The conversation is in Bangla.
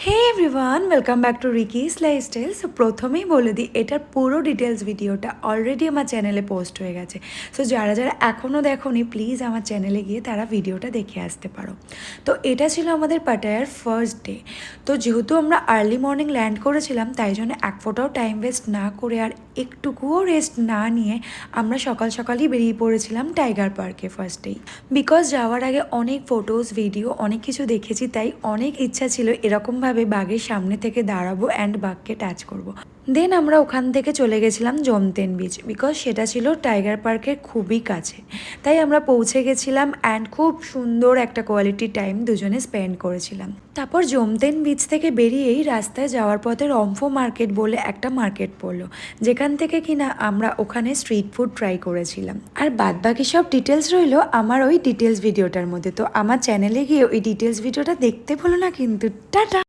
Hey everyone, welcome back to Ricky's lifestyle. So প্রথমেই বলে দিই, এটার পুরো ডিটেলস ভিডিওটা অলরেডি আমার চ্যানেলে পোস্ট হয়ে গেছে। সো যারা যারা এখনও দেখোনি, প্লিজ আমার চ্যানেলে গিয়ে তারা ভিডিওটা দেখে আসতে পারো। তো এটা ছিল আমাদের পাটায়ার ফার্স্ট ডে। তো যেহেতু আমরা আর্লি মর্নিং ল্যান্ড করেছিলাম, তাই জন্য এক ফোটাও টাইম ওয়েস্ট না করে আর একটুকুও রেস্ট না নিয়ে আমরা সকাল সকালই বেরিয়ে পড়েছিলাম টাইগার পার্কে ফার্স্টেই। বিকজ যাওয়ার আগে অনেক ফটোজ ভিডিও অনেক কিছু দেখেছি, তাই অনেক ইচ্ছা ছিল এরকমভাবে বাঘের সামনে থেকে দাঁড়াবো অ্যান্ড বাঘকে টাচ করব। দেন আমরা ওখান থেকে চলে গেছিলাম জমতেন বিচ, বিকজ সেটা ছিল টাইগার পার্কের খুবই কাছে। তাই আমরা পৌঁছে গেছিলাম অ্যান্ড খুব সুন্দর একটা কোয়ালিটি টাইম দুজনে স্পেন্ড করেছিলাম। তারপর জমতেন বিচ থেকে বেরিয়েই রাস্তায় যাওয়ার পথে রম্ফো মার্কেট বলে একটা মার্কেট পড়লো, যেখান থেকে কিনা আমরা ওখানে স্ট্রিট ফুড ট্রাই করেছিলাম। আর বাদবাকি সব ডিটেলস রইলো আমার ওই ডিটেলস ভিডিওটার মধ্যে। তো আমার চ্যানেলে গিয়ে ওই ডিটেলস ভিডিওটা দেখতে ভুলো না কিন্তু। টাটা।